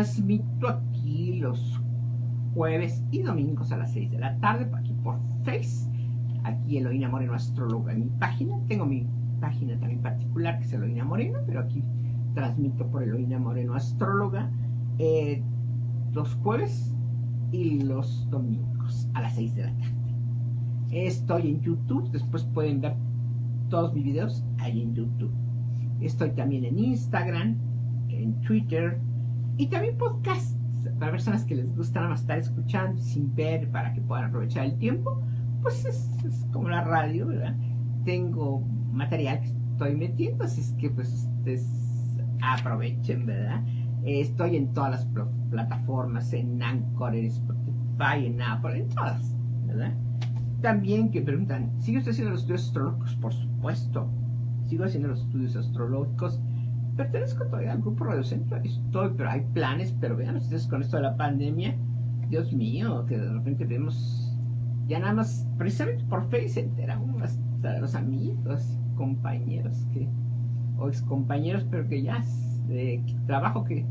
Transmito aquí los jueves y domingos a las 6 de la tarde, aquí por Face, aquí Eloína Moreno Astróloga en mi página. Tengo mi página también particular que es Eloína Moreno, pero aquí transmito por Eloína Moreno Astróloga los jueves y los domingos a las 6 de la tarde. Estoy en YouTube, después pueden ver todos mis videos ahí en YouTube. Estoy también en Instagram, en Twitter y también podcasts para personas que les gusta nada más estar escuchando sin ver, para que puedan aprovechar el tiempo. Pues es como la radio, ¿verdad? Tengo material que estoy metiendo, así es que pues ustedes aprovechen, ¿verdad? Estoy en todas las plataformas, en Anchor, en Spotify, en Apple, en todas, ¿verdad? También que preguntan, ¿sigue usted haciendo los estudios astrológicos? Por supuesto, sigo haciendo los estudios astrológicos. Pertenezco todavía al grupo Radio Centro, pero hay planes, pero vean ustedes con esto de la pandemia, Dios mío, que de repente vemos, ya nada más, precisamente por Facebook se enteran hasta de los amigos, compañeros o excompañeros, pero que ya de trabajo que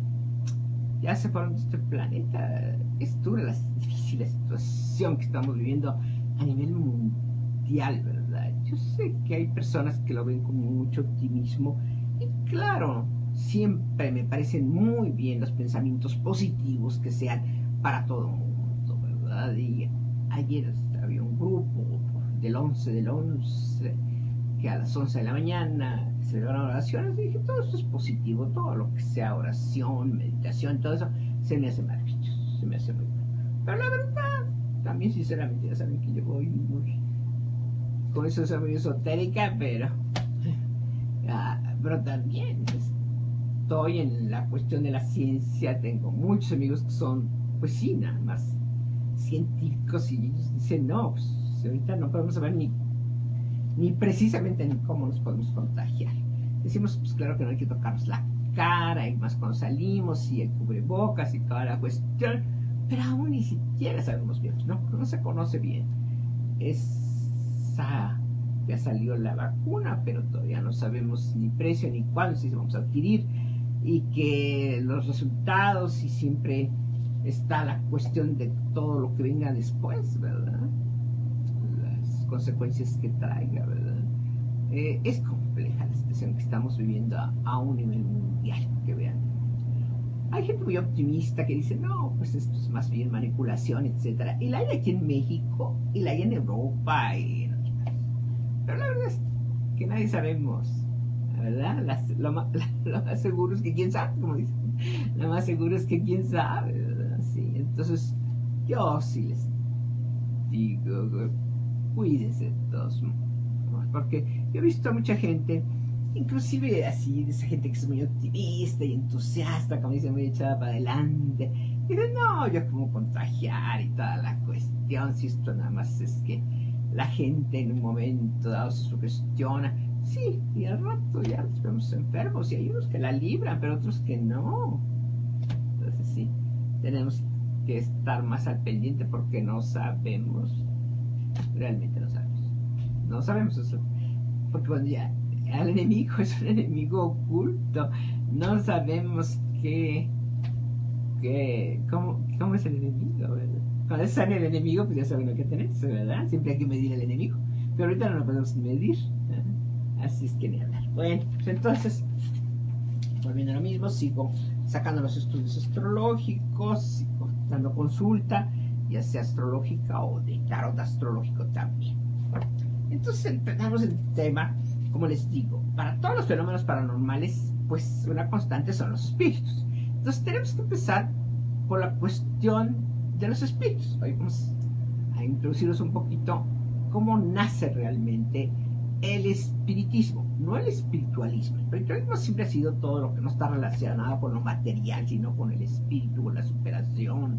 ya se fueron de este planeta. Es dura la difícil situación que estamos viviendo a nivel mundial, ¿verdad? Yo sé que hay personas que lo ven con mucho optimismo. Y claro, siempre me parecen muy bien los pensamientos positivos que sean para todo el mundo, ¿verdad? Y ayer había un grupo del 11 del 11 que a las 11 de la mañana celebraron oraciones y dije, todo eso es positivo, todo lo que sea oración, meditación, todo eso se me hace maravilloso, se me hace muy bueno. Pero la verdad, también sinceramente ya saben que yo voy muy con eso, soy muy esotérica, pero también estoy en la cuestión de la ciencia. Tengo muchos amigos que son, pues sí, nada más científicos, y ellos dicen, no, pues ahorita no podemos saber ni precisamente ni cómo nos podemos contagiar. Decimos, pues claro que no hay que tocarnos la cara, y más cuando salimos, y el cubrebocas y toda la cuestión, pero aún ni siquiera sabemos bien, no se conoce bien. Ya salió la vacuna, pero todavía no sabemos ni precio ni cuándo, si vamos a adquirir, y que los resultados, y siempre está la cuestión de todo lo que venga después, ¿verdad? Las consecuencias que traiga, ¿verdad? Es compleja la situación que estamos viviendo a un nivel mundial, que vean. Hay gente muy optimista que dice, no, pues esto es más bien manipulación, etcétera. Y la hay aquí en México, y la hay en Europa, y en otros países. Pero la verdad es que nadie sabemos, ¿verdad? Lo más seguro es que quién sabe, como dicen. Lo más seguro es que quién sabe, ¿verdad? Sí, entonces yo sí les digo, cuídense de todos modos, porque yo he visto a mucha gente, inclusive así, de esa gente que es muy optimista y entusiasta, como dicen, muy echada para adelante, y dicen, no, yo como contagiar y toda la cuestión, si esto nada más es que la gente en un momento dado se sugestiona, sí, y al rato ya nos vemos enfermos, y hay unos que la libran, pero otros que no. Entonces sí, tenemos que estar más al pendiente, porque no sabemos, realmente no sabemos eso, porque cuando ya el enemigo es un enemigo oculto, no sabemos cómo es el enemigo, ¿verdad? Cuando sale el enemigo, pues ya saben lo que tenerse, ¿verdad? Siempre hay que medir el enemigo, pero ahorita no lo podemos medir, ¿verdad? Así es que ni hablar. Bueno, pues entonces, volviendo a lo mismo, sigo sacando los estudios astrológicos, sigo dando consulta, ya sea astrológica o de tarot astrológico también. Entonces empezamos el tema. Como les digo, para todos los fenómenos paranormales, pues una constante son los espíritus. Entonces tenemos que empezar por la cuestión de los espíritus. Hoy vamos a introducirnos un poquito cómo nace realmente el espiritismo, no el espiritualismo. El espiritualismo siempre ha sido todo lo que no está relacionado con lo material, sino con el espíritu, con la superación,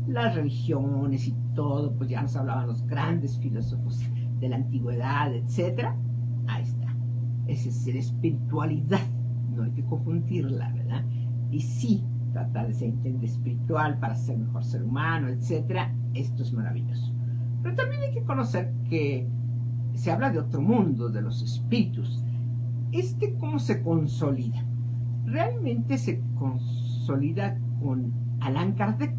las religiones y todo. Pues ya nos hablaban los grandes filósofos de la antigüedad, etcétera. Ahí está. Esa es la espiritualidad. No hay que confundirla, ¿verdad? Y sí, tratar de ser espiritual para ser mejor ser humano, etcétera. Esto es maravilloso. Pero también hay que conocer que se habla de otro mundo, de los espíritus. ¿Cómo se consolida? Realmente se consolida con Allan Kardec.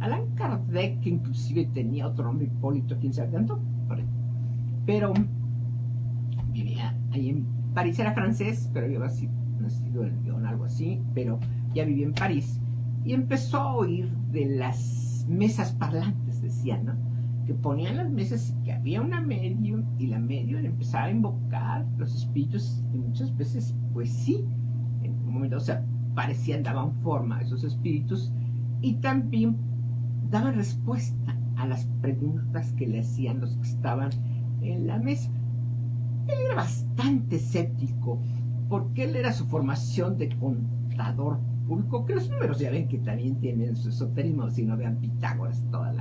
Allan Kardec, que inclusive tenía otro nombre, Hipólito, quién sabe tanto, pero vivía ahí en París, era francés, pero había nacido en Lyon, algo así, pero ya vivía en París, y empezó a oír de las mesas parlantes, decían, ¿no? Que ponían las mesas y que había una medium, y la medium empezaba a invocar los espíritus, y muchas veces, pues sí, en un momento, o sea, daban forma a esos espíritus, y también daban respuesta a las preguntas que le hacían los que estaban en la mesa. Él era bastante escéptico, porque él era su formación de contador público, que los números ya ven que también tienen su esoterismo, si no vean Pitágoras, toda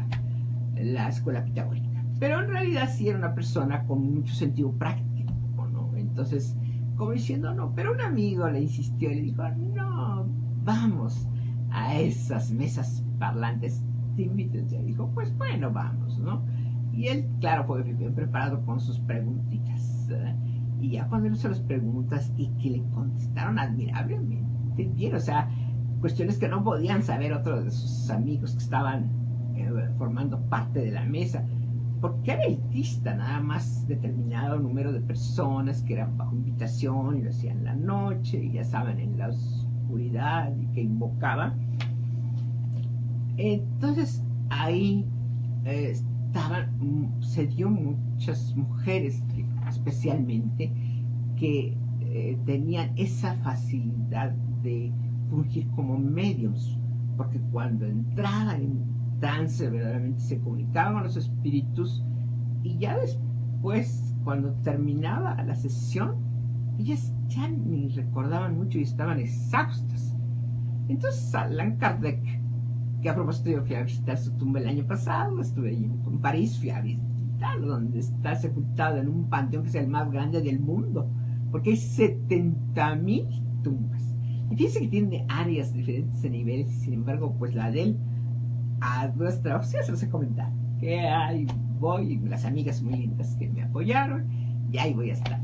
la escuela pitagórica. Pero en realidad sí era una persona con mucho sentido práctico, ¿no? Entonces, como diciendo, no, pero un amigo le insistió y le dijo, no, vamos a esas mesas parlantes, te invito. Y dijo, pues bueno, vamos, ¿no? Y él, claro, fue bien preparado con sus preguntitas. Y ya cuando él hizo las preguntas y que le contestaron admirablemente bien, o sea, cuestiones que no podían saber otros de sus amigos que estaban formando parte de la mesa, porque era elitista, nada más determinado número de personas que eran bajo invitación y lo hacían en la noche, y ya saben, en la oscuridad, y que invocaban. Entonces ahí se dio muchas mujeres especialmente que tenían esa facilidad de fungir como mediums, porque cuando entraban en trance verdaderamente se comunicaban con los espíritus, y ya después, cuando terminaba la sesión, ellas ya ni recordaban mucho y estaban exhaustas. Entonces Allan Kardec, que a propósito yo fui a visitar su tumba el año pasado, estuve ahí en París, fui a visitarlo, donde está sepultado en un panteón que es el más grande del mundo, porque hay 70,000 tumbas. Y fíjense que tiene áreas diferentes de niveles, y sin embargo, pues la de él, a nuestra opción se los he comentado, que ahí voy, las amigas muy lindas que me apoyaron, y ahí voy a estar.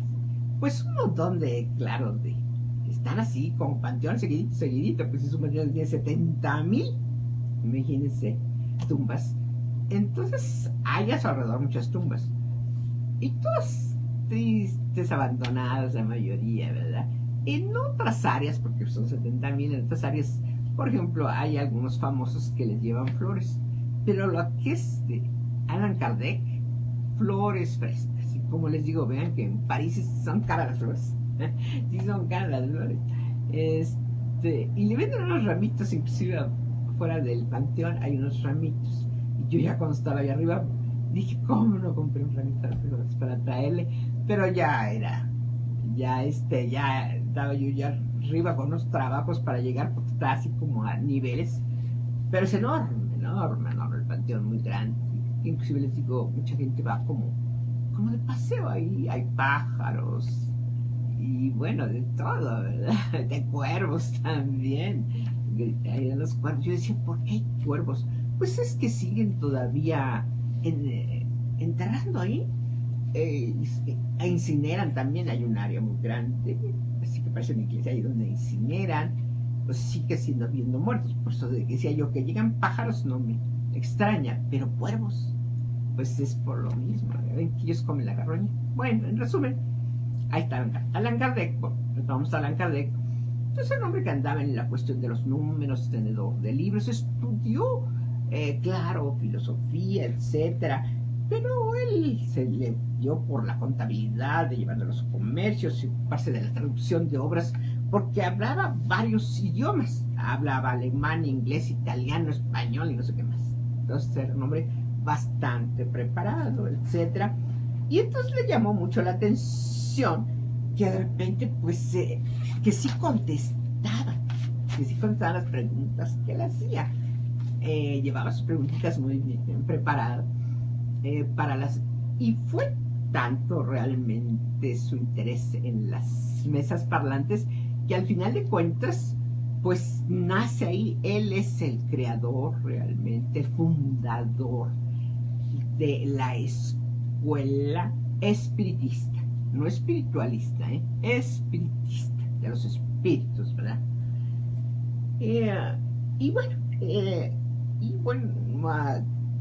Pues un montón de, claro, están así, como panteón seguidito, pues es un panteón que tiene 70,000, imagínense, tumbas. Entonces hay a su alrededor muchas tumbas, y todas tristes, abandonadas la mayoría, ¿verdad? En otras áreas, porque son 70,000, en otras áreas, por ejemplo, hay algunos famosos que les llevan flores, pero lo que es de Allan Kardec, flores frescas. Y como les digo, vean que en París son caras las flores, sí son caras las flores. Y le venden unos ramitos, inclusive fuera del panteón hay unos ramitos. Y yo ya cuando estaba ahí arriba dije, ¿cómo no compré un ramito de flores para traerle? Pero ya estaba yo ya arriba con unos trabajos para llegar, porque está así como a niveles, pero es enorme el panteón, muy grande. Inclusive les digo, mucha gente va como de paseo ahí, hay pájaros y bueno, de todo, ¿verdad? De cuervos también. Ahí en los cuervos, yo decía, ¿por qué hay cuervos? Pues es que siguen todavía enterrando ahí. Incineran también, hay un área muy grande, así que parece una iglesia ahí donde incineran, pues sigue siendo habiendo muertos. Por eso decía yo que llegan pájaros, no me extraña, pero cuervos, pues es por lo mismo, ven que ellos comen la carroña. Bueno, en resumen, ahí está Allan Kardec. Bueno, retomamos a Allan Kardec. Entonces, un hombre que andaba en la cuestión de los números, tenedor de libros, estudió, claro, filosofía, etcétera, pero él se le dio por la contabilidad, de llevar los comercios y ocuparse de la traducción de obras, porque hablaba varios idiomas, hablaba alemán, inglés, italiano, español y no sé qué más. Entonces era un hombre bastante preparado, etcétera. Y entonces le llamó mucho la atención que de repente, pues, que sí contestaba las preguntas que él hacía. Llevaba sus preguntitas muy bien preparadas y fue tanto realmente su interés en las mesas parlantes que al final de cuentas pues nace ahí. Él es el creador realmente, el fundador de la escuela espiritista, no espiritualista, espiritista, de los espíritus, ¿verdad? Eh, y bueno, eh,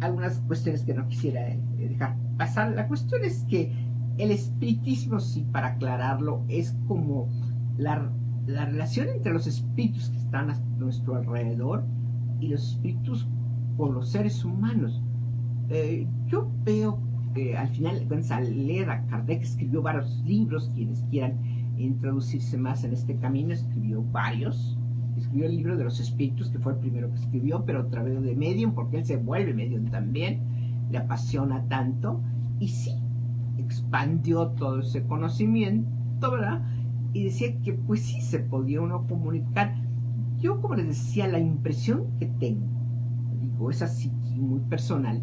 algunas cuestiones que no quisiera dejar pasar. La cuestión es que el espiritismo, sí, para aclararlo, es como la, la relación entre los espíritus que están a nuestro alrededor y los espíritus con los seres humanos. Yo veo que al final, al leer a Kardec, escribió varios libros. Quienes quieran introducirse más en este camino, escribió varios. Escribió el libro de los espíritus, que fue el primero que escribió, pero otra vez de medium, porque él se vuelve medium también, le apasiona tanto, y sí, expandió todo ese conocimiento, ¿verdad? Y decía que pues sí se podía uno comunicar. Yo, como les decía, la impresión que tengo, digo, es así muy personal,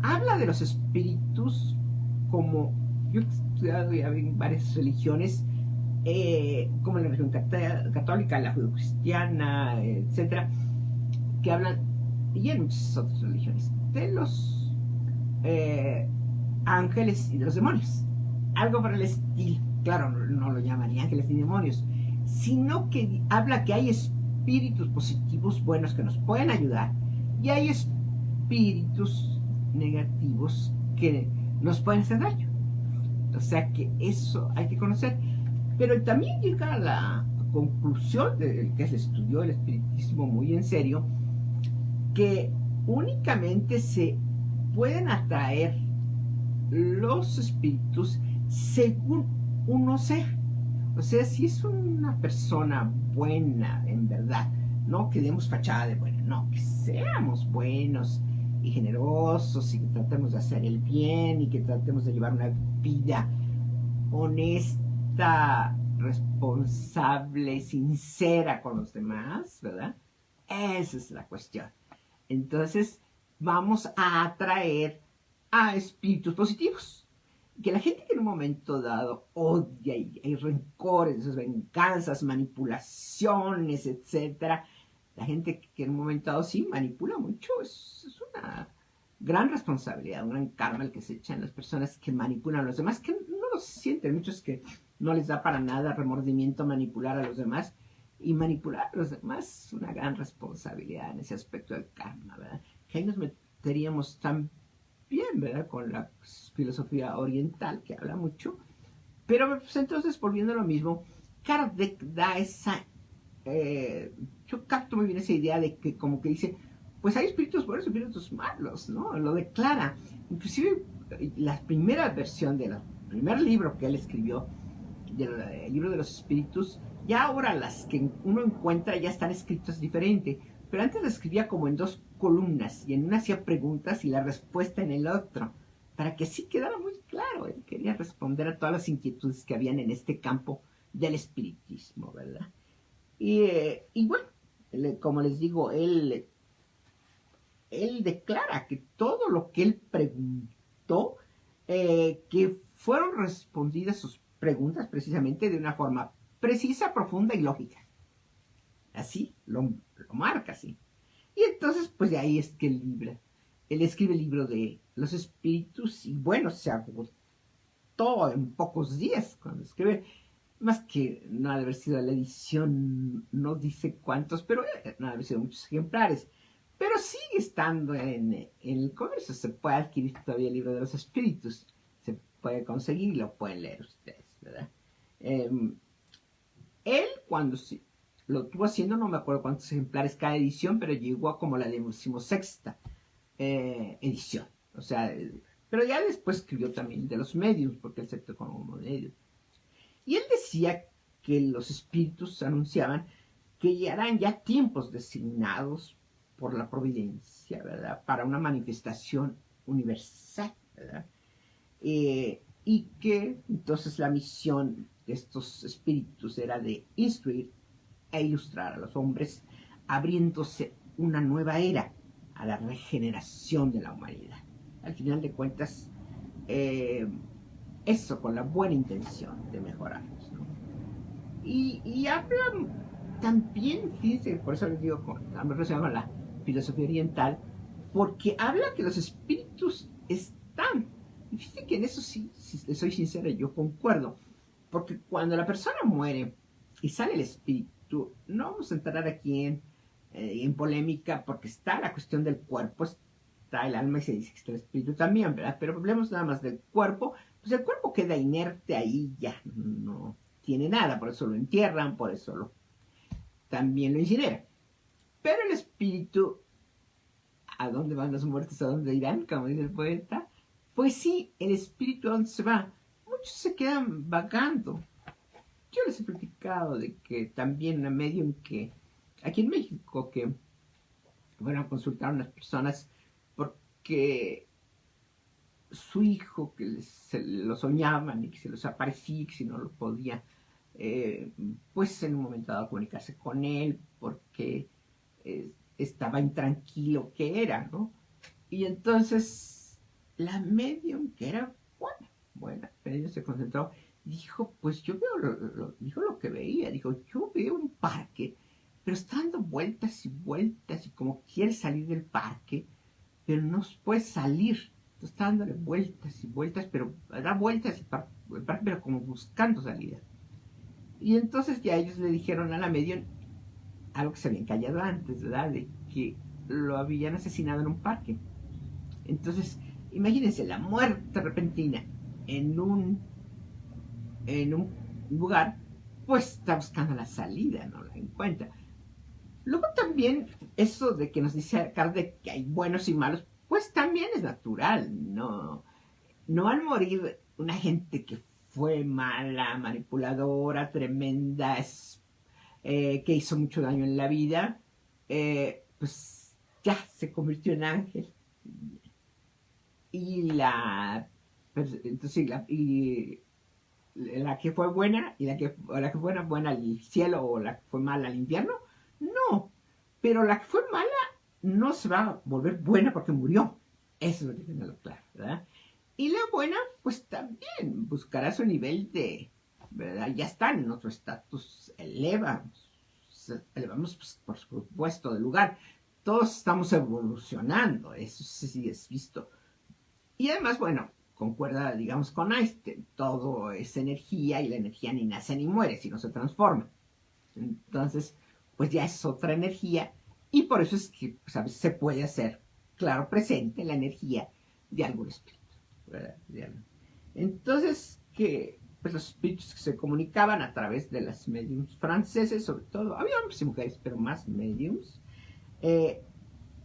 habla de los espíritus como, yo he estudiado ya en varias religiones, como la religión católica, la judeocristiana, etcétera, que hablan, y en muchas otras religiones, de los eh, ángeles y de los demonios. Algo por el estilo. Claro, no lo llaman ni ángeles ni demonios, sino que habla que hay espíritus positivos buenos que nos pueden ayudar, y hay espíritus negativos que nos pueden hacer daño. O sea que eso hay que conocer. Pero también llega a la conclusión del que se estudió el espiritismo muy en serio, que únicamente se pueden atraer los espíritus según uno sea. O sea, si es una persona buena en verdad, no que demos fachada de bueno, no, que seamos buenos y generosos, y que tratemos de hacer el bien, y que tratemos de llevar una vida honesta, responsable, sincera con los demás, ¿verdad? Esa es la cuestión. Entonces, vamos a atraer a espíritus positivos. Que la gente que en un momento dado odia, y hay rencores, venganzas, manipulaciones, etcétera, la gente que en un momento dado sí manipula mucho, es una gran responsabilidad, un gran karma el que se echan las personas que manipulan a los demás, que no lo sienten. Muchos que no les da para nada remordimiento manipular a los demás, y manipular a los demás es una gran responsabilidad en ese aspecto del karma, ¿verdad? Que ahí nos meteríamos tan bien, ¿verdad? Con la filosofía oriental, que habla mucho. Pero pues, entonces, volviendo a lo mismo, Kardec da esa... yo capto muy bien esa idea de que como que dice, pues hay espíritus buenos y espíritus malos, ¿no? Lo declara. Inclusive la primera versión del primer libro que él escribió, del libro de los espíritus, ya ahora las que uno encuentra ya están escritas diferente, pero antes las escribía como en dos columnas, y en una hacía preguntas y la respuesta en el otro, para que así quedara muy claro. Él quería responder a todas las inquietudes que habían en este campo del espiritismo, ¿verdad? Y bueno, como les digo, él declara que todo lo que él preguntó, que fueron respondidas sus preguntas precisamente de una forma precisa, profunda y lógica. Así lo marca así. Y entonces, pues de ahí es que él escribe el libro de los espíritus, y bueno, se agotó en pocos días cuando escribe. Más que no ha de haber sido la edición, no dice cuántos, pero no ha de haber sido muchos ejemplares. Pero sigue estando en el comercio. Se puede adquirir todavía el libro de los espíritus. Se puede conseguir y lo pueden leer ustedes, ¿verdad? Eh, Él, cuando lo estuvo haciendo, no me acuerdo cuántos ejemplares cada edición, pero llegó a como la 16ª edición. O sea, pero ya después escribió también de los medios, porque él se tocó como medio. Y él decía que los espíritus anunciaban que llegarán ya tiempos designados por la providencia, ¿verdad? Para una manifestación universal, ¿verdad? Y que entonces la misión de estos espíritus era de instruir e ilustrar a los hombres, abriéndose una nueva era a la regeneración de la humanidad. Al final de cuentas, eso con la buena intención de mejorarnos, ¿no? Y habla también, fíjense, por eso les digo, a lo mejor se llama la filosofía oriental, porque habla que los espíritus están. Y fíjense que en eso sí, si les soy sincera, yo concuerdo. Porque cuando la persona muere y sale el espíritu espíritu, no vamos a entrar aquí en polémica porque está la cuestión del cuerpo, está el alma y se dice que está el espíritu también, ¿verdad? Pero hablemos nada más del cuerpo, pues el cuerpo queda inerte ahí, ya no tiene nada, por eso lo entierran, por eso también lo incineran. Pero el espíritu, ¿a dónde van los muertos? ¿A dónde irán? Como dice el poeta. Pues sí, el espíritu, ¿a dónde se va? Muchos se quedan vagando. Yo les he platicado de que también una medium que, aquí en México, que, bueno, consultaron a unas personas porque su hijo, que se lo soñaban y que se los aparecía, que si no lo podía, pues en un momento dado comunicarse con él porque estaba intranquilo que era, ¿no? Y entonces la medium, que era buena, pero ella se concentró, dijo, pues yo veo, dijo lo que veía, dijo, yo veo un parque, pero está dando vueltas y vueltas y como quiere salir del parque, pero no puede salir. Entonces está dándole vueltas y vueltas, pero da vueltas y parque, pero como buscando salida. Y entonces ya ellos le dijeron a la medium algo que se habían callado antes, ¿verdad? De que lo habían asesinado en un parque. Entonces, imagínense la muerte repentina en un lugar, pues está buscando la salida, no la encuentra. Luego también eso de que nos dice Kardec que hay buenos y malos, pues también es natural, no al morir una gente que fue mala, manipuladora, tremenda, que hizo mucho daño en la vida, pues ya se convirtió en ángel. Y entonces, la que fue buena y la que fue buena al cielo o la que fue mala al infierno, no. Pero la que fue mala no se va a volver buena porque murió. Eso es lo que tenerlo claro, ¿verdad? Y la buena, pues también buscará su nivel ¿verdad? Ya está en otro estatus, elevamos, pues, por supuesto, de lugar. Todos estamos evolucionando, eso sí es visto. Y además, bueno, concuerda, digamos, con Einstein, todo es energía y la energía ni nace ni muere, sino se transforma. Entonces, pues ya es otra energía y por eso es que pues, a veces se puede hacer, claro, presente la energía de algún espíritu, ¿verdad? Entonces, que pues los espíritus que se comunicaban a través de las mediums franceses, sobre todo, había hombres y mujeres, pero más mediums, eh,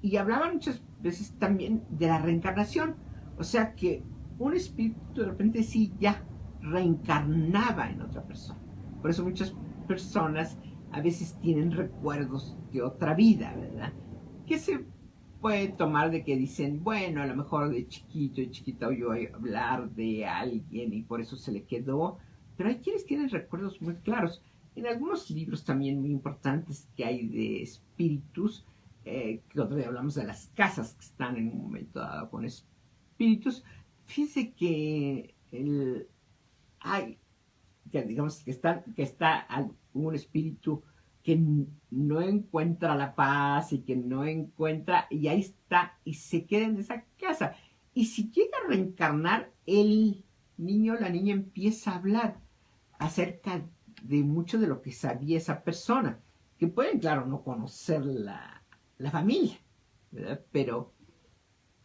y hablaban muchas veces también de la reencarnación, o sea que un espíritu de repente sí ya reencarnaba en otra persona. Por eso muchas personas a veces tienen recuerdos de otra vida, ¿verdad? Que se puede tomar de que dicen, bueno, a lo mejor de chiquito y chiquita oyó hablar de alguien y por eso se le quedó, pero hay quienes tienen recuerdos muy claros. En algunos libros también muy importantes que hay de espíritus, que otro día hablamos de las casas que están en un momento dado con espíritus, fíjense que hay, que digamos que está un espíritu que no encuentra la paz y que no encuentra, y ahí está, y se queda en esa casa. Y si llega a reencarnar, el niño o la niña empieza a hablar acerca de mucho de lo que sabía esa persona, que pueden, claro, no conocer la familia, ¿verdad? Pero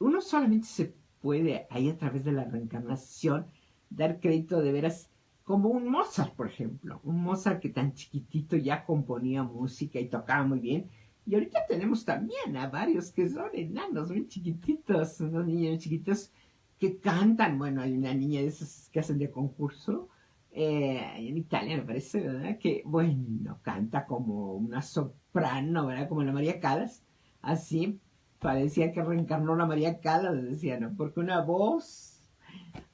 uno solamente se puede, ahí a través de la reencarnación, dar crédito de veras, como un Mozart, por ejemplo. Un Mozart que tan chiquitito ya componía música y tocaba muy bien. Y ahorita tenemos también a varios que son enanos, muy chiquititos, unos niños muy chiquitos que cantan. Bueno, hay una niña de esas que hacen de concurso, en Italia me parece, ¿verdad? Que, bueno, canta como una soprano, ¿verdad? Como la María Callas, así, parecía que reencarnó la María Callas, decía, ¿no? Porque una voz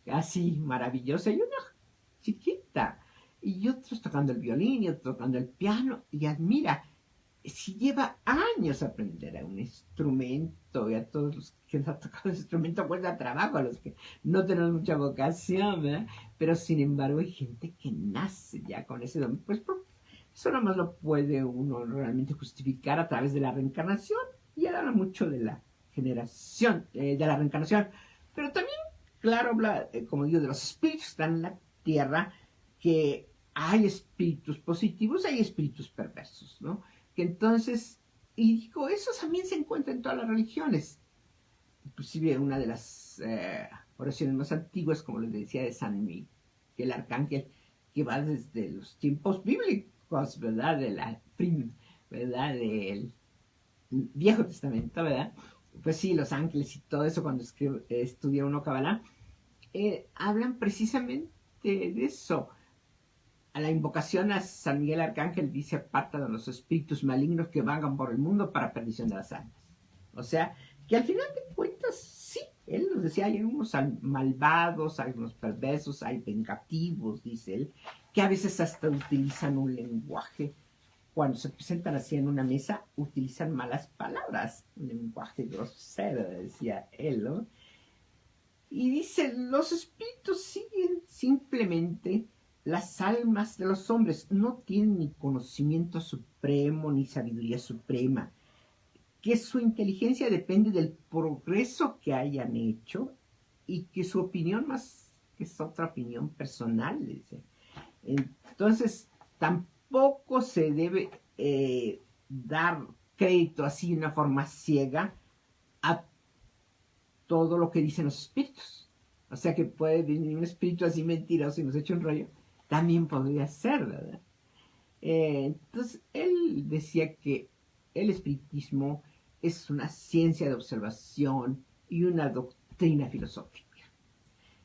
así maravillosa y una chiquita, y otros tocando el violín y otros tocando el piano, y admira, si lleva años aprender a un instrumento, y a todos los que han tocado el instrumento cuesta trabajo, a los que no tenemos mucha vocación, ¿verdad? Pero sin embargo hay gente que nace ya con ese don, pues eso nada más lo puede uno realmente justificar a través de la reencarnación, y habla mucho de la generación, de la reencarnación, pero también, claro, habla, como digo, de los espíritus que están en la tierra, que hay espíritus positivos, hay espíritus perversos, ¿no? Que entonces, y digo, eso también se encuentra en todas las religiones. Inclusive una de las oraciones más antiguas, como les decía, de San Miguel, el arcángel, que va desde los tiempos bíblicos, ¿verdad? ¿Verdad? Del Viejo Testamento, ¿verdad? Pues sí, los ángeles y todo eso, cuando estudia uno Kabbalah, hablan precisamente de eso. A la invocación a San Miguel Arcángel dice: aparta de los espíritus malignos que vagan por el mundo para perdición de las almas. O sea, que al final de cuentas, sí, él nos decía, hay unos malvados, hay unos perversos, hay vengativos, dice él, que a veces hasta utilizan un lenguaje, cuando se presentan así en una mesa, utilizan malas palabras, un lenguaje grosero, decía él, ¿no? Y dice, los espíritus siguen simplemente las almas de los hombres, no tienen ni conocimiento supremo ni sabiduría suprema, que su inteligencia depende del progreso que hayan hecho y que su opinión más que es otra opinión personal, dice. Entonces, tampoco se debe dar crédito así de una forma ciega a todo lo que dicen los espíritus. O sea que puede venir un espíritu así mentiroso y nos echa un rollo. También podría ser, ¿verdad? Entonces, él decía que el espiritismo es una ciencia de observación y una doctrina filosófica.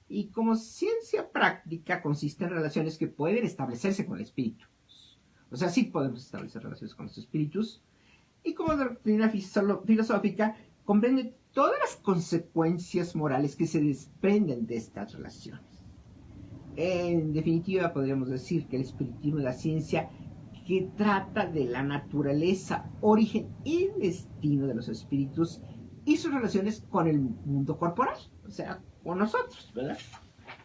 Y como ciencia práctica consiste en relaciones que pueden establecerse con el espíritu. O sea, sí podemos establecer relaciones con los espíritus. Y como doctrina filosófica comprende todas las consecuencias morales que se desprenden de estas relaciones. En definitiva, podríamos decir que el espiritismo es la ciencia que trata de la naturaleza, origen y destino de los espíritus y sus relaciones con el mundo corporal, o sea, con nosotros, ¿verdad?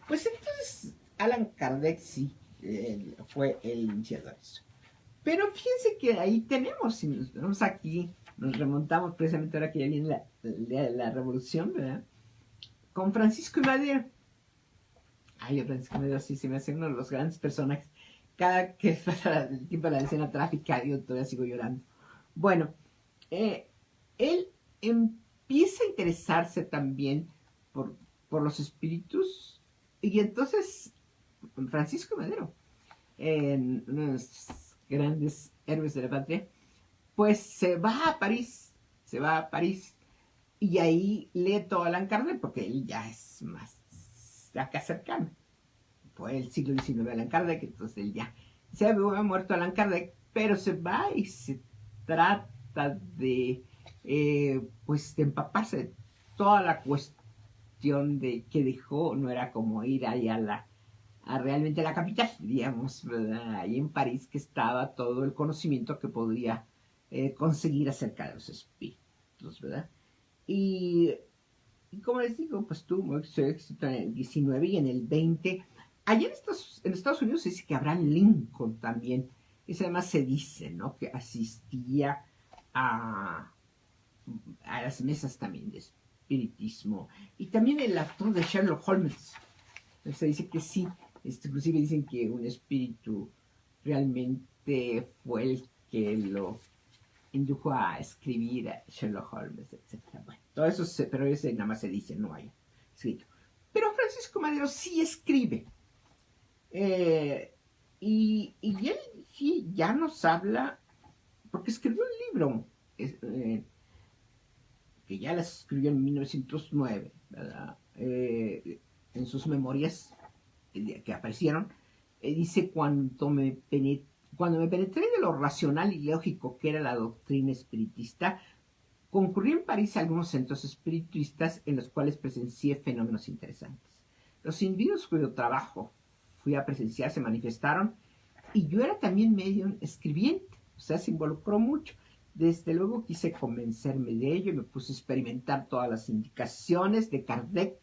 Pues entonces Allan Kardec sí fue el iniciador de eso. Pero fíjense que ahí tenemos, si nos vemos aquí, nos remontamos precisamente ahora que ya viene la revolución, ¿verdad? Con Francisco y Madero. Ay, Francisco Madero sí se me hace uno de los grandes personajes. Cada que pasa el tiempo de la escena trágica, yo todavía sigo llorando. Bueno, él empieza a interesarse también por los espíritus, y entonces Francisco Madero, uno de los grandes héroes de la patria, pues se va a París, y ahí lee todo Allan Kardec, porque él ya es más acá cercano. Fue el siglo XIX Allan Kardec, entonces él ya se había muerto Allan Kardec, pero se va y se trata de, pues, de empaparse de toda la cuestión de que dejó. No era como ir ahí a realmente la capital, digamos, ¿verdad? Ahí en París, que estaba todo el conocimiento que podría conseguir acerca de los espíritus, ¿verdad? Y como les digo, pues tuvo mucho éxito en el 19 y en el 20. Allá en Estados Unidos se dice que Abraham Lincoln también, y además se dice, ¿no?, que asistía a, a las mesas también de espiritismo. Y también el actor de Sherlock Holmes, se dice que sí, inclusive dicen que un espíritu realmente fue el que lo indujo a escribir a Sherlock Holmes, etc. Bueno, todo eso, pero ese nada más se dice, no hay escrito. Pero Francisco Madero sí escribe. Y él sí ya nos habla, porque escribió un libro, que ya las escribió en 1909, ¿verdad? En sus memorias que aparecieron, dice: cuando me penetré de lo racional y lógico que era la doctrina espiritista, concurrí en París a algunos centros espiritistas en los cuales presencié fenómenos interesantes. Los individuos cuyo trabajo fui a presenciar se manifestaron, y yo era también medio escribiente, o sea, se involucró mucho. Desde luego quise convencerme de ello y me puse a experimentar todas las indicaciones de Kardec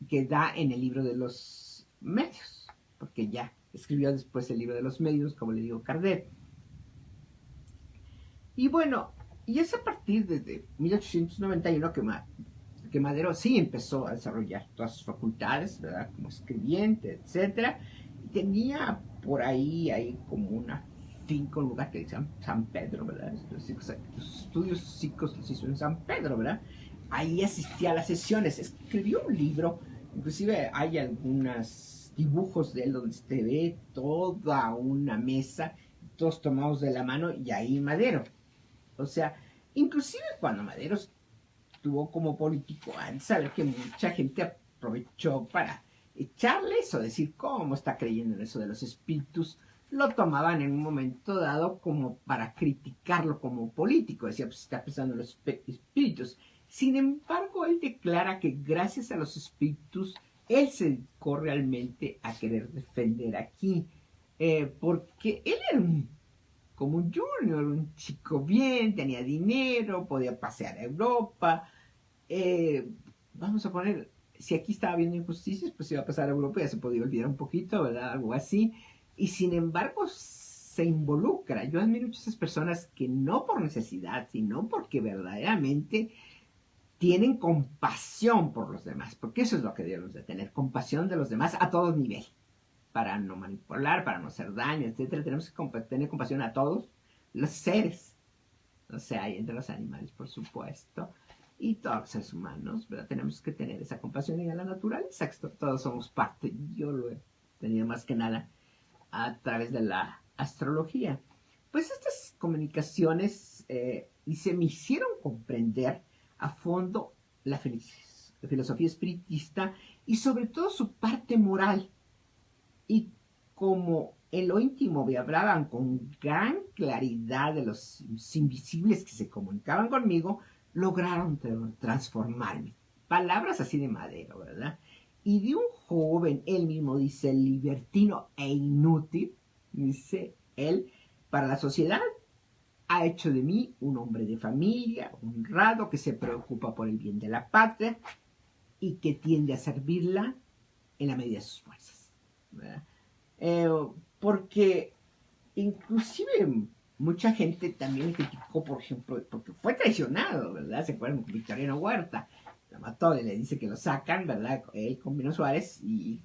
que da en el libro de los medios, porque ya escribió después el libro de los medios, como le digo, Kardec. Y bueno, y es a partir de 1891 que Madero sí empezó a desarrollar todas sus facultades, ¿verdad?, como escribiente, etc. Y tenía por ahí hay como una finca, un lugar que se llama San Pedro, ¿verdad? Los estudios psicos los hizo en San Pedro, ¿verdad? Ahí asistía a las sesiones, escribió un libro, inclusive hay algunos dibujos de él donde se ve toda una mesa, todos tomados de la mano y ahí Madero. O sea, inclusive cuando Madero estuvo como político, han de saber que mucha gente aprovechó para echarles o decir cómo está creyendo en eso de los espíritus, lo tomaban en un momento dado como para criticarlo como político, decía, pues está pensando en los espíritus. Sin embargo, él declara que gracias a los espíritus, él se dedicó realmente a querer defender aquí, porque él era como un junior, un chico bien, tenía dinero, podía pasear a Europa. eh, Vamos a poner, si aquí estaba habiendo injusticias, pues iba a pasar a Europa y ya se podía olvidar un poquito, ¿verdad? Algo así. Y sin embargo, se involucra. Yo admiro muchas esas personas que no por necesidad, sino porque verdaderamente tienen compasión por los demás, porque eso es lo que debemos de tener, compasión de los demás a todo nivel, para no manipular, para no hacer daño, etcétera. Tenemos que tener compasión a todos los seres, o sea, hay entre los animales, por supuesto, y todos los seres humanos, ¿verdad? Tenemos que tener esa compasión y a la naturaleza, todos somos parte, yo lo he tenido más que nada a través de la astrología. Pues estas comunicaciones, dice, me hicieron comprender a fondo la filosofía espiritista y sobre todo su parte moral. Y como en lo íntimo me hablaban con gran claridad de los invisibles que se comunicaban conmigo, lograron transformarme. Palabras así de Madero, ¿verdad? Y de un joven, él mismo dice, libertino e inútil, dice él, para la sociedad, ha hecho de mí un hombre de familia, honrado, que se preocupa por el bien de la patria y que tiende a servirla en la medida de sus fuerzas, ¿verdad? Eh, Porque inclusive mucha gente también criticó, por ejemplo, porque fue traicionado, ¿verdad? Se acuerdan con Victoriano Huerta, lo mató, le dice que lo sacan, ¿verdad? Él con Pino Suárez y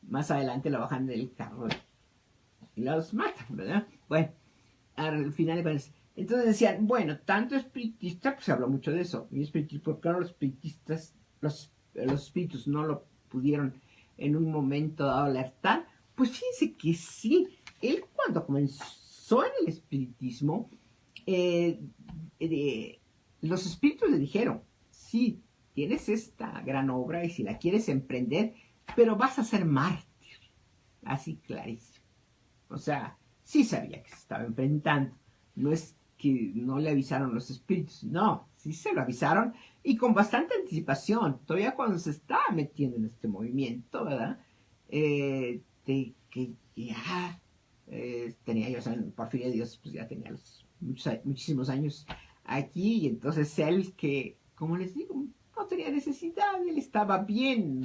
más adelante lo bajan del carro y los matan, ¿verdad? Bueno, al final, entonces decían, bueno, tanto espiritista, pues se habló mucho de eso, y espiritista, porque los espiritistas, los espíritus no lo pudieron en un momento dado alertar. Pues fíjense que sí, él cuando comenzó en el espiritismo, eh, los espíritus le dijeron, sí, tienes esta gran obra y si la quieres emprender, pero vas a ser mártir, así clarísimo. O sea, sí sabía que se estaba enfrentando. No es que no le avisaron los espíritus, no, sí se lo avisaron y con bastante anticipación. Todavía cuando se estaba metiendo en este movimiento, ¿verdad? De que ya tenía yo, o sea, Porfirio Díaz, pues ya tenía muchísimos años aquí y entonces él que, como les digo, no tenía necesidad, él estaba bien,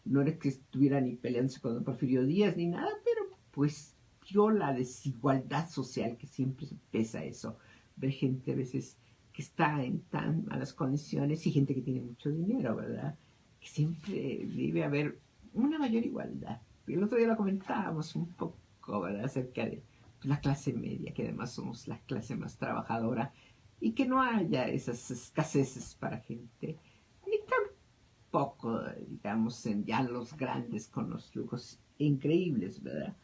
no era que estuviera ni peleándose con Porfirio Díaz ni nada, pero pues la desigualdad social que siempre pesa eso, ver gente a veces que está en tan malas condiciones y gente que tiene mucho dinero, ¿verdad? Que siempre debe haber una mayor igualdad. Y el otro día lo comentábamos un poco, ¿verdad? Acerca de la clase media, que además somos la clase más trabajadora y que no haya esas escaseces para gente, ni tampoco, digamos, en ya los grandes con los lujos increíbles, ¿verdad?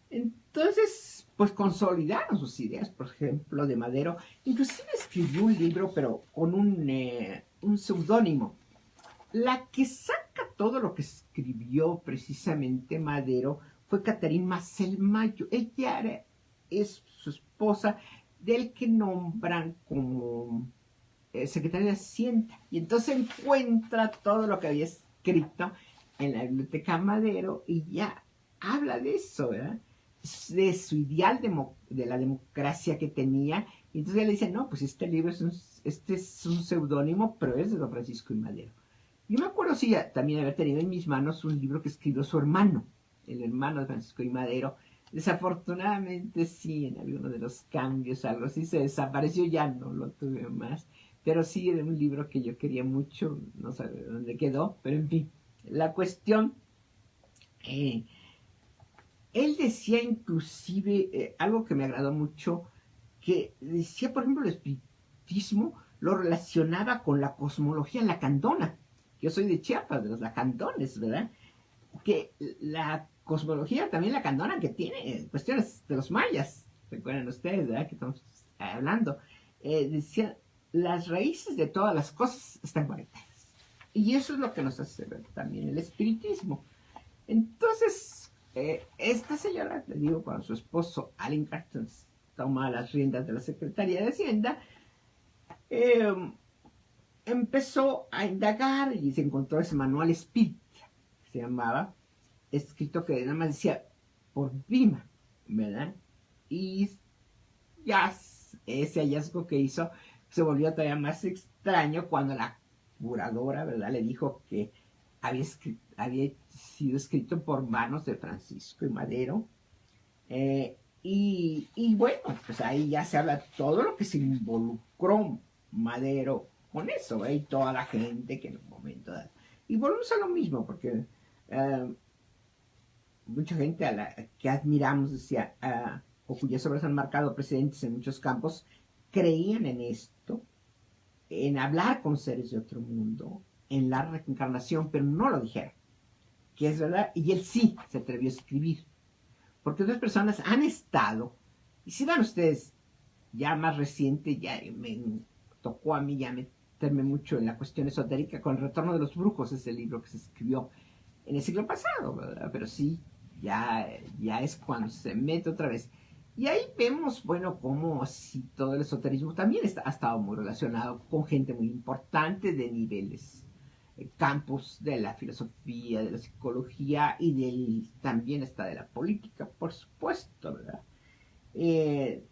Entonces, pues consolidaron sus ideas, por ejemplo, de Madero. Inclusive escribió un libro, pero con un seudónimo. La que saca todo lo que escribió precisamente Madero fue Catherine Marcel Mayo. Es su esposa, del que nombran como secretaria de Hacienda. Y entonces encuentra todo lo que había escrito en la biblioteca Madero y ya habla de eso, ¿verdad? De su ideal de la democracia que tenía. Y entonces ella le dice, no, pues este libro este es un seudónimo, pero es de don Francisco y Madero. Yo me acuerdo, sí, también haber tenido en mis manos un libro que escribió su hermano, el hermano de Francisco y Madero. Desafortunadamente, sí, en alguno de los cambios, algo así, se desapareció, ya no lo tuve más. Pero sí, era un libro que yo quería mucho, no sé dónde quedó, pero en fin, la cuestión, eh, Él decía inclusive algo que me agradó mucho, que decía, por ejemplo, el espiritismo lo relacionaba con la cosmología lacandona. Yo soy de Chiapas, de los lacandones, ¿verdad? Que la cosmología también lacandona que tiene cuestiones de los mayas, recuerden ustedes, ¿verdad? Que estamos hablando. Decía, las raíces de todas las cosas están conectadas. Y eso es lo que nos hace ver también el espiritismo. Entonces, esta señora, le digo, cuando su esposo, Allen Carton, toma las riendas de la Secretaría de Hacienda, eh, empezó a indagar y se encontró ese manual espírita, que se llamaba, escrito que nada más decía por Vima, ¿verdad? Y ya ese hallazgo que hizo se volvió todavía más extraño cuando la curadora, ¿verdad? Le dijo que había sido escrito por manos de Francisco y Madero. Y bueno, pues ahí ya se habla todo lo que se involucró Madero con eso, ¿eh? Y toda la gente que en un momento dado. Y volvemos a lo mismo, porque mucha gente a la que admiramos, decía, o cuyas obras han marcado precedentes en muchos campos, creían en esto, en hablar con seres de otro mundo, en la reencarnación, pero no lo dijeron, que es verdad, y él sí se atrevió a escribir, porque otras personas han estado, y si van ustedes, ya más reciente, ya me tocó a mí ya meterme mucho en la cuestión esotérica con El Retorno de los Brujos, es el libro que se escribió en el siglo pasado, ¿verdad? Pero sí, ya es cuando se mete otra vez. Y ahí vemos, bueno, cómo si todo el esoterismo también ha estado muy relacionado con gente muy importante de niveles, campos de la filosofía, de la psicología y también está de la política, por supuesto, ¿verdad? Eh,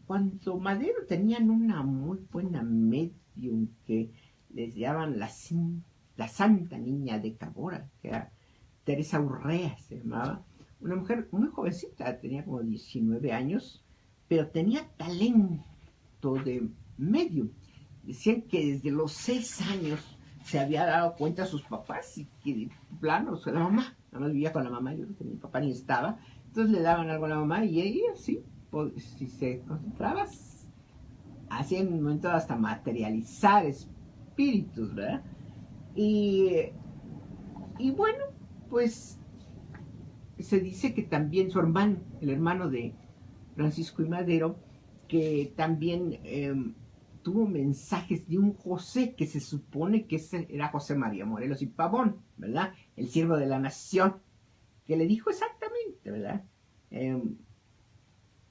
Cuando Madero tenían una muy buena medium que les llamaban la Santa Niña de Cabora, que era Teresa Urrea, se llamaba, una mujer muy jovencita, tenía como 19 años, pero tenía talento de medium. Decían que desde los 6 años se había dado cuenta a sus papás y que de plano, o sea, la mamá, nada más vivía con la mamá, yo creo que mi papá ni estaba, entonces le daban algo a la mamá y ella sí, si se concentraba, hacía en un momento hasta materializar espíritus, ¿verdad? Y, y bueno, pues se dice que también su hermano, el hermano de Francisco y Madero, que también tuvo mensajes de un José que se supone que ese era José María Morelos y Pavón, ¿verdad? El siervo de la nación, que le dijo exactamente, ¿verdad?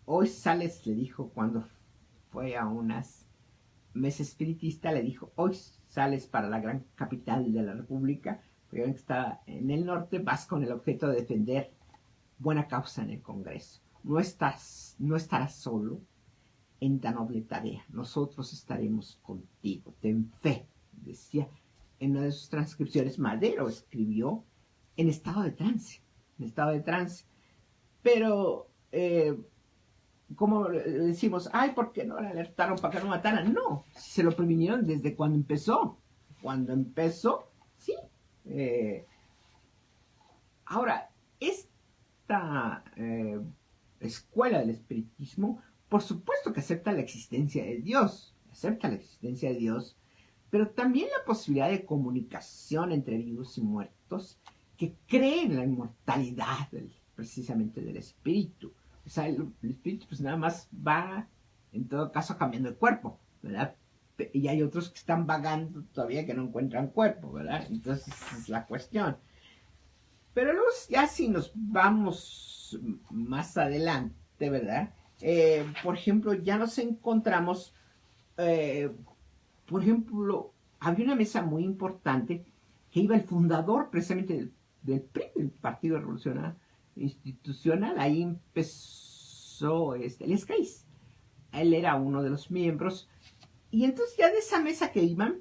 Hoy sales, le dijo cuando fue a unas mesa espiritista, le dijo, hoy sales para la gran capital de la República, porque está en el norte, vas con el objeto de defender buena causa en el Congreso. No estarás solo en tan noble tarea. Nosotros estaremos contigo. Ten fe, decía en una de sus transcripciones. Madero escribió en estado de trance, en estado de trance. Pero, como decimos, ay, ¿por qué no le alertaron para que no mataran? No, se lo previnieron desde cuando empezó. Cuando empezó, sí. Ahora, esta escuela del espiritismo, por supuesto que acepta la existencia de Dios, pero también la posibilidad de comunicación entre vivos y muertos, que cree en la inmortalidad precisamente del espíritu. O sea, el espíritu pues nada más va, en todo caso, cambiando el cuerpo, ¿verdad? Y hay otros que están vagando todavía que no encuentran cuerpo, ¿verdad? Entonces, esa es la cuestión. Pero luego ya si nos vamos más adelante, ¿verdad? Por ejemplo, ya nos encontramos, eh, por ejemplo, había una mesa muy importante que iba el fundador precisamente del PRI, del Partido Revolucionario Institucional. Ahí empezó el Escáiz. Él era uno de los miembros. Y entonces ya de esa mesa que iban,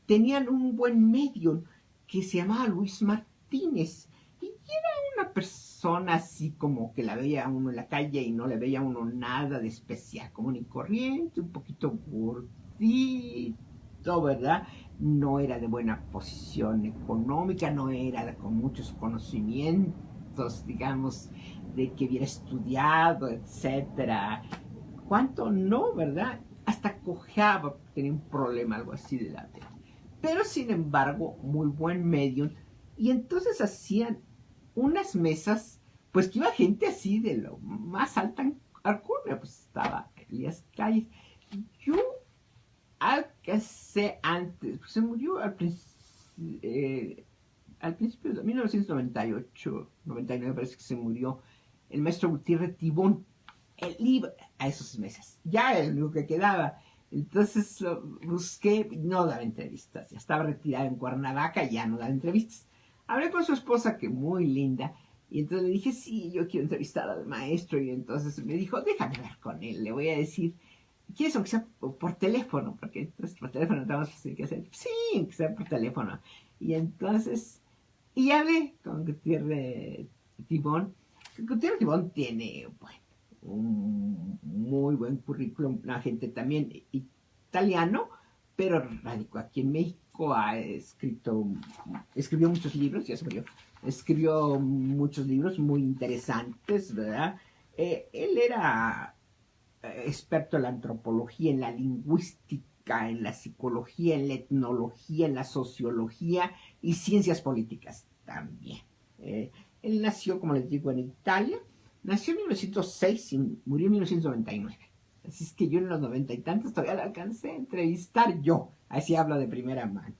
tenían un buen medio que se llamaba Luis Martínez. Y era una persona así como que la veía uno en la calle y no le veía uno nada de especial, común y corriente, un poquito gordito, ¿verdad? No era de buena posición económica, no era con muchos conocimientos, requisitos, digamos, de que hubiera estudiado, etcétera. ¿Cuánto no, verdad? Hasta cojeaba, tenía un problema, algo así de la mente. Pero sin embargo, muy buen medium. Y entonces hacían unas mesas, pues que iba gente así de lo más alta alcurnia, pues estaba Elías Calles. Yo alcancé antes, pues se murió al principio de 1998, 99 parece que se murió el maestro Gutiérrez Tibón. Él iba a esas mesas, ya era lo único que quedaba. Entonces lo busqué, no daba entrevistas, ya estaba retirada en Cuernavaca, ya no daba entrevistas. Hablé con su esposa, que muy linda, y entonces le dije, sí, yo quiero entrevistar al maestro, y entonces me dijo, déjame hablar con él, le voy a decir, ¿quieres aunque sea por teléfono? Porque entonces por teléfono no más fácil que hacer. Sí, que sea por teléfono. Y entonces, y hablé con Gutiérrez Tibón. Gutiérrez Tibón tiene, bueno, un muy buen currículum, una gente también italiano, pero radicó aquí en México, escribió muchos libros, ya se murió, escribió muchos libros muy interesantes, ¿verdad? Él era experto en la antropología, en la lingüística, en la psicología, en la etnología, en la sociología y ciencias políticas también. Él nació, como les digo, en Italia. Nació en 1906 y murió en 1999. Así es que yo en los 90 y tantos todavía lo alcancé a entrevistar yo. Así hablo de primera mano.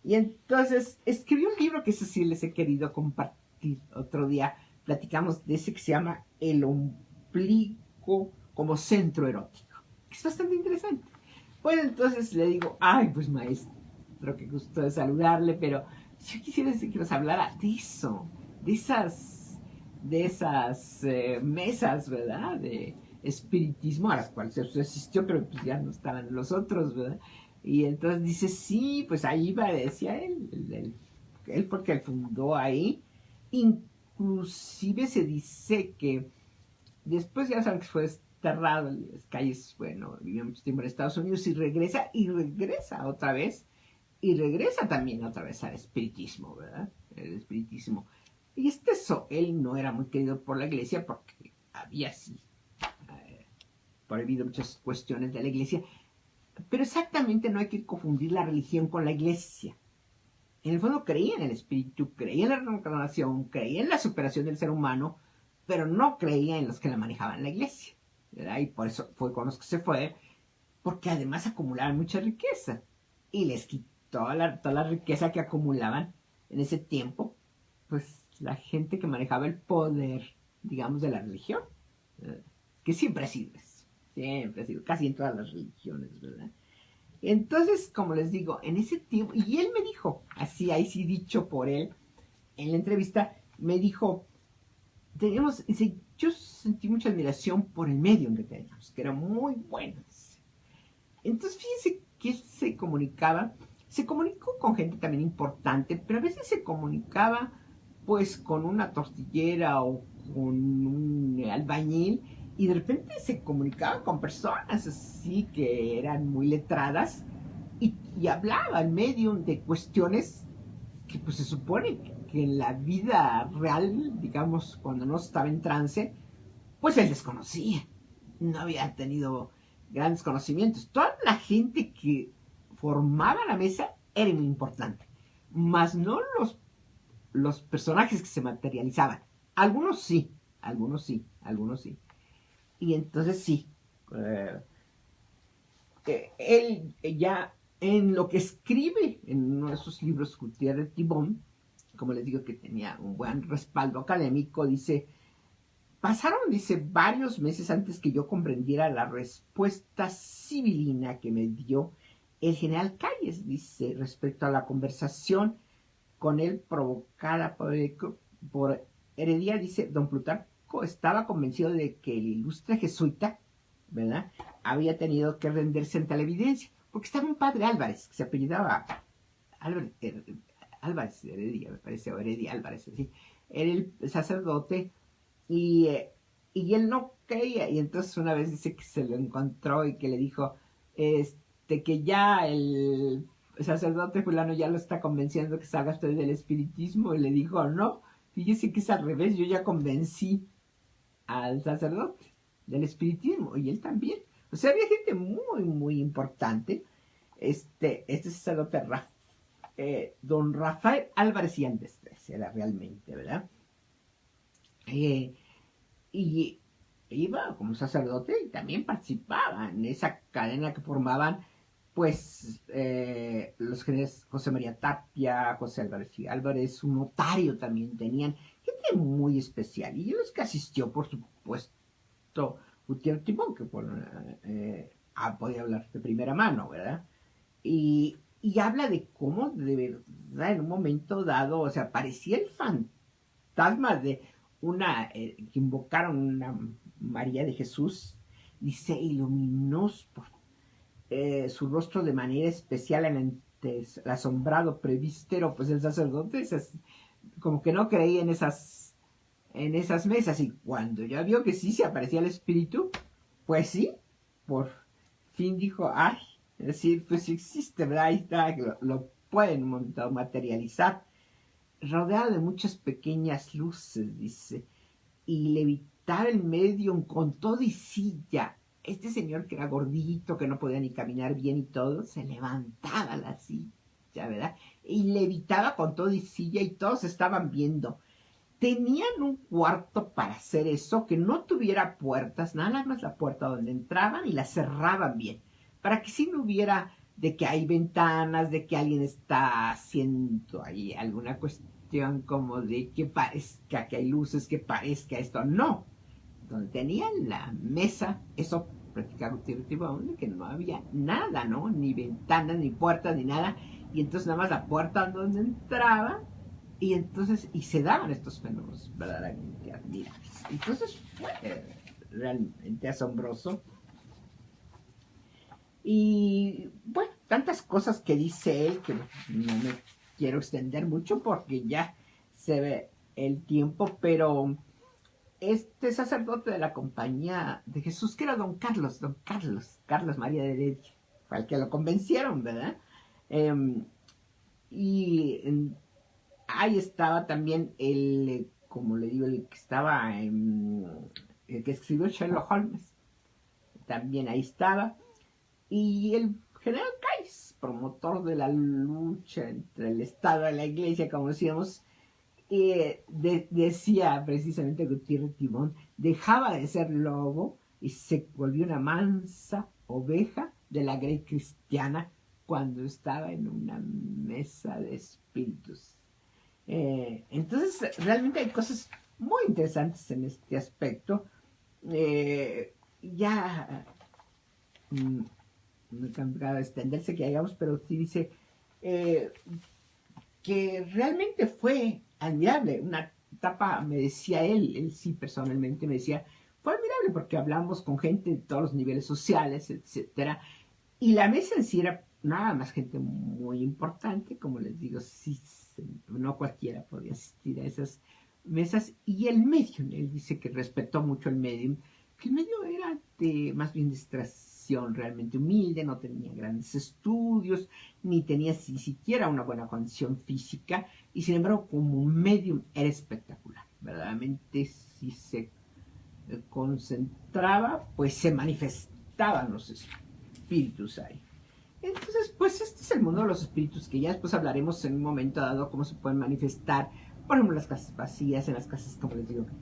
Y entonces escribió un libro que eso sí les he querido compartir otro día. Platicamos de ese que se llama El ombligo como centro erótico. Es bastante interesante. Bueno, entonces le digo, ay, pues maestro, qué gusto de saludarle, pero yo quisiera que nos hablara de eso, de esas mesas, ¿verdad? De espiritismo a las cuales usted asistió, pero pues ya no estaban los otros, ¿verdad? Y entonces dice, sí, pues ahí iba, decía él porque él fundó ahí, inclusive se dice que después ya saben que fue desterrado en las calles, bueno, vivió mucho tiempo en Estados Unidos y regresa otra vez, y regresa también otra vez al espiritismo, ¿verdad? El espiritismo. Y él no era muy querido por la iglesia porque había así prohibido muchas cuestiones de la iglesia, pero exactamente no hay que confundir la religión con la iglesia. En el fondo creía en el espíritu, creía en la reencarnación, creía en la superación del ser humano, pero no creía en los que la manejaban la iglesia, ¿verdad? Y por eso fue con los que se fue, porque además acumulaban mucha riqueza y les quitó toda la riqueza que acumulaban en ese tiempo, pues la gente que manejaba el poder, digamos, de la religión, ¿verdad? Que siempre ha sido, casi en todas las religiones, ¿verdad? Entonces, como les digo, en ese tiempo, y él me dijo, así, ahí sí dicho por él, en la entrevista, me dijo, yo sentí mucha admiración por el medio que teníamos, que era muy bueno. Entonces, fíjense que él se comunicó con gente también importante, pero a veces se comunicaba pues con una tortillera o con un albañil, y de repente se comunicaba con personas así que eran muy letradas y hablaba al medium de cuestiones que pues se supone que en la vida real, digamos, cuando no estaba en trance, pues él desconocía, no había tenido grandes conocimientos. Toda la gente que formaba la mesa era muy importante, más no los personajes que se materializaban. Algunos sí, algunos sí, algunos sí. Y entonces sí, él ya en lo que escribe en uno de sus libros, Gutiérrez Tibón, como les digo que tenía un buen respaldo académico, dice, pasaron, dice, varios meses antes que yo comprendiera la respuesta civilina que me dio el general Calles, dice, respecto a la conversación con él provocada por Heredia, dice, don Plutarco estaba convencido de que el ilustre jesuita, ¿verdad?, había tenido que rendirse ante la evidencia, porque estaba un padre Álvarez, que se apellidaba Álvarez Heredia, me parece, o Heredia Álvarez, ¿sí? Era el sacerdote y, y él no creía, y entonces una vez dice que se lo encontró y que le dijo que ya el sacerdote fulano ya lo está convenciendo que salga usted del espiritismo, y le dijo, no, Fíjese que es al revés, yo ya convencí al sacerdote del espiritismo y él también. O sea, había gente muy, muy importante. Este sacerdote, don Rafael Álvarez y Andestres, era realmente, ¿verdad? Eh, y iba como sacerdote y también participaba en esa cadena que formaban pues los generales José María Tapia, José Álvarez y Álvarez, un notario también tenían, gente muy especial. Y los que asistió, por supuesto, Gutiérrez Timón, que podía hablar de primera mano, ¿verdad? Y habla de cómo de verdad en un momento dado, o sea, parecía el fantasma de que invocaron una María de Jesús, dice, iluminó su rostro de manera especial ante el asombrado prevístero, pues el sacerdote como que no creía en esas mesas, y cuando ya vio que sí se aparecía el espíritu, pues sí, por fin dijo, ay, es decir, pues sí existe, ¿verdad? Ahí está, lo pueden materializar, rodeado de muchas pequeñas luces, dice, y levitaba el medium con todo y silla. Este señor que era gordito, que no podía ni caminar bien y todo, se levantaba la silla, ¿verdad? Y levitaba con todo y silla y todos estaban viendo. Tenían un cuarto para hacer eso, que no tuviera puertas, nada más la puerta donde entraban y la cerraban bien, para que si no hubiera de que hay ventanas, de que alguien está haciendo ahí alguna cuestión como de que parezca que hay luces, que parezca esto, no. Donde tenían la mesa, eso practicaba Tibón, que no había nada, ¿no? Ni ventanas, ni puertas, ni nada. Y entonces nada más la puerta donde entraba y entonces, y se daban estos fenómenos verdaderamente admirables. Entonces fue realmente asombroso. Y bueno, tantas cosas que dice él que no me quiero extender mucho porque ya se ve el tiempo, pero este sacerdote de la Compañía de Jesús, que era Carlos María de Heredia, fue al que lo convencieron, ¿verdad? Eh, y ahí estaba también como le digo, el que estaba el que escribió Sherlock Holmes, también ahí estaba, y el general Kais, promotor de la lucha entre el Estado y la Iglesia, como decíamos, decía precisamente Gutiérrez Timón, dejaba de ser lobo y se volvió una mansa oveja de la grey cristiana cuando estaba en una mesa de espíritus. Entonces, realmente hay cosas muy interesantes en este aspecto. Ya no es complicado extenderse que hagamos, pero sí dice eh, que realmente fue admirable. Una etapa, me decía él sí personalmente me decía, fue admirable porque hablamos con gente de todos los niveles sociales, etcétera, y la mesa en sí era nada más gente muy importante, como les digo, sí, no cualquiera podía asistir a esas mesas, y el medium, él dice que respetó mucho el medium, que el medium era más bien de extracción realmente humilde, no tenía grandes estudios, ni tenía ni siquiera una buena condición física, y sin embargo como medium era espectacular, verdaderamente si se concentraba, pues se manifestaban los espíritus ahí. Entonces, pues este es el mundo de los espíritus, que ya después hablaremos en un momento dado cómo se pueden manifestar, por ejemplo, en las casas vacías, en las casas, como les digo, que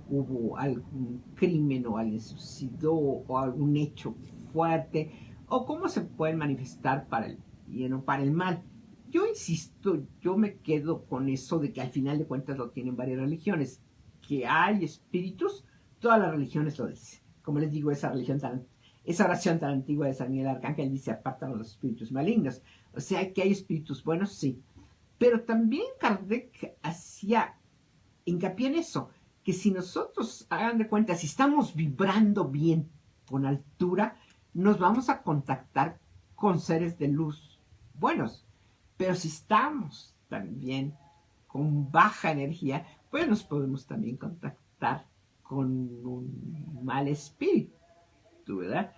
hubo algún crimen o alguien se suicidó o algún hecho fuerte, o cómo se pueden manifestar para el bien o para el mal. Yo insisto, yo me quedo con eso de que al final de cuentas lo tienen varias religiones, que hay espíritus, todas las religiones lo dicen. Como les digo, esa oración tan antigua de San Miguel Arcángel dice, apartan los espíritus malignos. O sea que hay espíritus buenos, sí. Pero también Kardec hacía hincapié en eso, que si nosotros, hagan de cuenta, si estamos vibrando bien, con altura, nos vamos a contactar con seres de luz buenos. Pero si estamos también con baja energía, pues nos podemos también contactar con un mal espíritu, ¿verdad?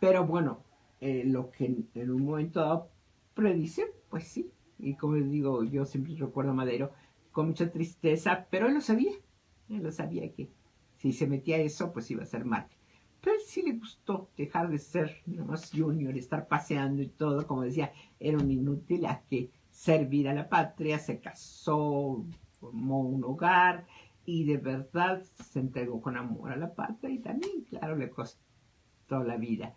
Pero bueno, lo que en un momento dado predice, pues sí. Y como les digo, yo siempre recuerdo a Madero, con mucha tristeza, pero él lo sabía que si se metía a eso, pues iba a ser mal. Pero sí le gustó dejar de ser nomás junior, estar paseando y todo, como decía, era un inútil a que servir a la patria, se casó, formó un hogar y de verdad se entregó con amor a la patria y también, claro, le costó la vida.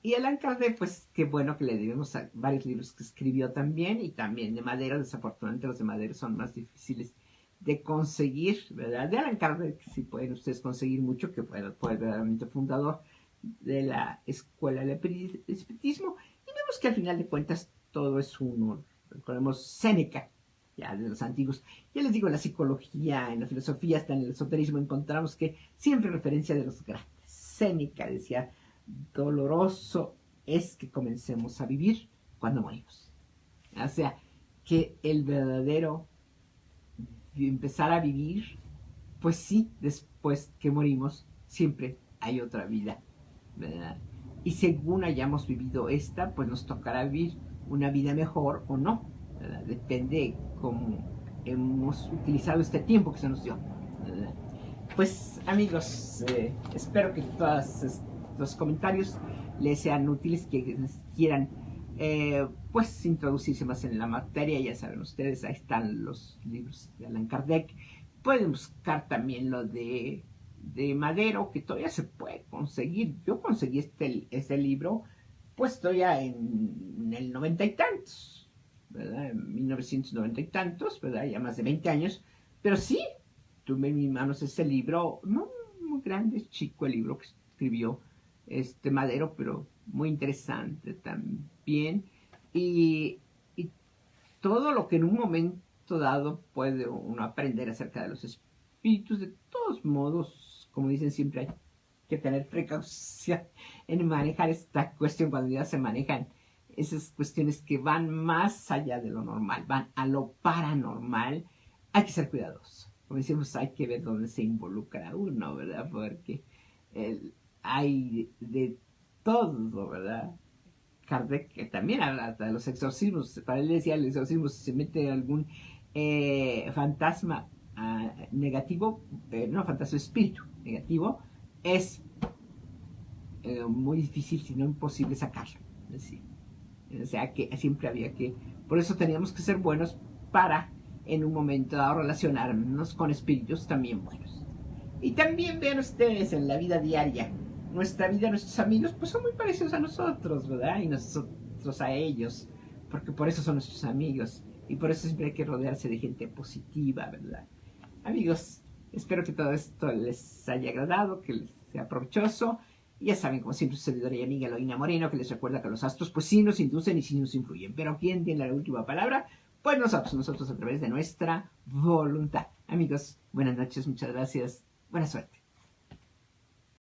Y Allan Kardec, pues qué bueno que le debemos a varios libros que escribió también y también de Madero. Desafortunadamente los de Madero son más difíciles de conseguir, ¿verdad? De Allan Kardec sí pueden ustedes conseguir mucho, que fue verdaderamente fundador de la escuela del espiritismo. Y vemos que al final de cuentas todo es uno. Recordemos Séneca, ya de los antiguos. Ya les digo, en la psicología, en la filosofía, hasta en el esoterismo encontramos que siempre referencia de los grandes. Séneca decía, doloroso es que comencemos a vivir cuando morimos. O sea, que el verdadero empezar a vivir, pues sí, después que morimos, siempre hay otra vida, ¿verdad? Y según hayamos vivido esta, pues nos tocará vivir una vida mejor o no, ¿verdad? Depende cómo hemos utilizado este tiempo que se nos dio, ¿verdad? Pues amigos, espero que todos los comentarios les sean útiles, que quieran pues introducirse más en la materia. Ya saben ustedes, ahí están los libros de Allan Kardec. Pueden buscar también lo de Madero, que todavía se puede conseguir. Yo conseguí este libro pues todavía en el 90 y tantos, ¿verdad? En 1990 y tantos, ¿verdad? Ya más de 20 años, pero sí, tuve en mis manos ese libro, no muy grande, chico el libro que escribió Madero, pero muy interesante también. Y todo lo que en un momento dado puede uno aprender acerca de los espíritus. De todos modos, como dicen siempre, hay que tener precaución en manejar esta cuestión cuando ya se manejan esas cuestiones que van más allá de lo normal, van a lo paranormal. Hay que ser cuidadosos. Como decimos, hay que ver dónde se involucra uno, ¿verdad? Porque hay de todo, ¿verdad? Kardec, que también habla de los exorcismos. Para él decía, el exorcismo, si se mete algún fantasma negativo, no fantasma, espíritu negativo, es muy difícil, si no imposible, sacarlo. Es decir, o sea que siempre había que, por eso teníamos que ser buenos para en un momento dado relacionarnos con espíritus también buenos. Y también vean ustedes en la vida diaria, nuestra vida, nuestros amigos, pues son muy parecidos a nosotros, ¿verdad? Y nosotros a ellos, porque por eso son nuestros amigos. Y por eso siempre hay que rodearse de gente positiva, ¿verdad? Amigos, espero que todo esto les haya agradado, que les sea provechoso. Y ya saben, como siempre, su servidora y amiga Eloína Moreno, que les recuerda que los astros pues sí nos inducen y sí nos influyen. Pero ¿quién tiene la última palabra? Pues nosotros a través de nuestra voluntad. Amigos, buenas noches, muchas gracias, buena suerte.